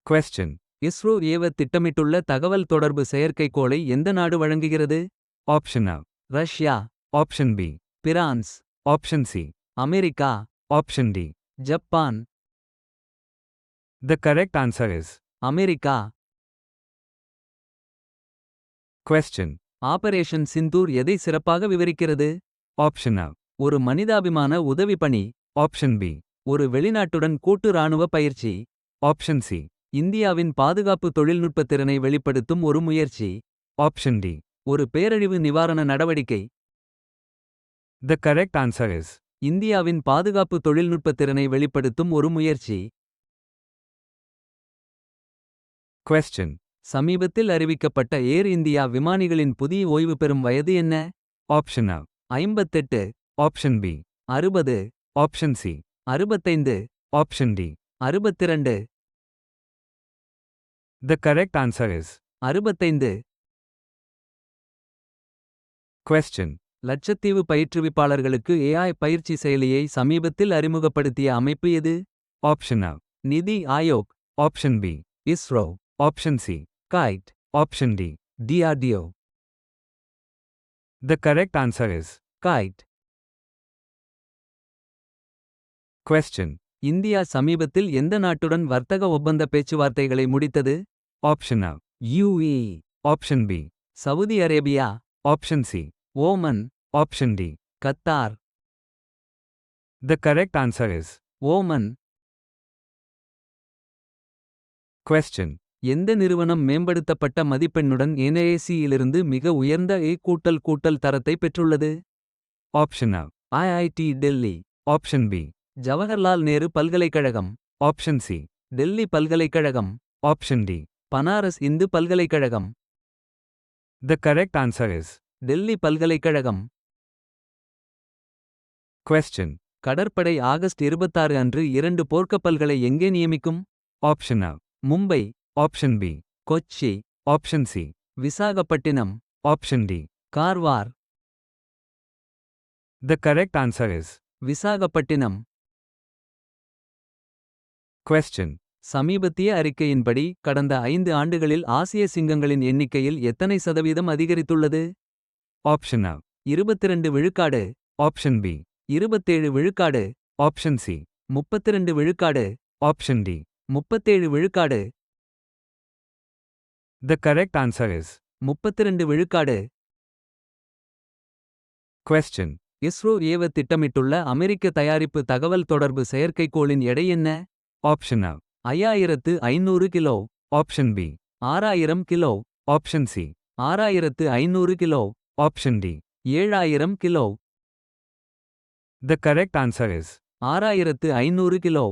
Question. ISRO ஏவ திட்டமிட்டுள்ள தகவல் தொடர்பு செயற்கைக்கோளை எந்த நாடு வழங்குகிறது? Option A. Russia, Option B. France, Option C. America, Option D. Japan. The correct answer is. America. Question. Operation Sindoor எதை சிறப்பாக விவரிக்கிறது? Option A. ஒரு மனிதாபிமான உதவி பணி. Option B. ஒரு வெளிநாட்டுடன் கூட்டு இராணுவ பயிற்சி. Option C. இந்தியாவின் பாதுகாப்பு தொழில்நுட்ப திறனை வெளிப்படுத்தும் ஒரு முயற்சி. Option D. ஒரு பேரழிவு நிவாரண நடவடிக்கை. The correct answer is. இந்தியாவின் பாதுகாப்பு தொழில்நுட்ப திறனை வெளிப்படுத்தும் ஒரு முயற்சி. Question. சமீபத்தில் அறிவிக்கப்பட்ட ஏர் இந்தியா விமானிகளின் புதிய ஓய்வு பெறும் வயது என்ன? Option A. 58, Option B. 60, Option C. 65, Option D. 62. The correct answer is. 65. Question. Lakshadweep பயிற்றுவிப்பாளர்களுக்கு AI பயிற்சி செயலியை சமீபத்தில் அறிமுகப்படுத்திய அமைப்பு எது? Option A. நிதி Aayog, Option B. ISRO, Option C. Guide, Option D. DRDO. The correct answer is. Guide. Question. India சமீபத்தில் எந்த நாட்டுடன் வர்த்தக ஒப்பந்த பேச்சுவார்த்தைகளை முடித்தது? Option A. UAE, Option B. Saudi Arabia, Option C. Oman, Option D. Qatar. The correct answer is. Oman. Question. எந்த நிறுவனம் மேம்படுத்தப்பட்ட மதிப்பெண்ணுடன் NAAC இலிருந்து மிக உயர்ந்த A++ தரத்தை பெற்றுள்ளது? Option A. IIT Delhi, Option B. Jawaharlal Nehru பல்கலைக்கழகம், Option C. டெல்லி பல்கலைக்கழகம், Option D. பனாரஸ் இந்து பல்கலைக்கழகம். The correct answer is. Delhi பல்கலைக்கழகம். Question. கடற்படை ஆகஸ்ட் 26 அன்று 2 போர்க்கப்பல்களை எங்கே நியமிக்கும்? Option A. Mumbai, Option B. Kochi, Option C. Visakhapatnam, Option D. Karwar. The correct answer is. Visakhapatnam. Question. சமீபத்திய அறிக்கையின்படி கடந்த 5 ஆண்டுகளில் ஆசிய சிங்கங்களின் எண்ணிக்கையில் எத்தனை சதவீதம் அதிகரித்துள்ளது? Option A. 22 விழுக்காடு, Option B. 27 விழுக்காடு, Option C. 32 விழுக்காடு, Option D. 37 விழுக்காடு. The correct answer is. 32 விழுக்காடு. Question. இஸ்ரோ ஏவ திட்டமிட்டுள்ள அமெரிக்க தயாரிப்பு தகவல் தொடர்பு செயற்கைக்கோளின் எடை என்ன? Option A. 5500 kilo. Option B. 6000 kilo. Option C. 6500 kilo. Option D. 7000 kilo. The correct answer is. 6500 kilo.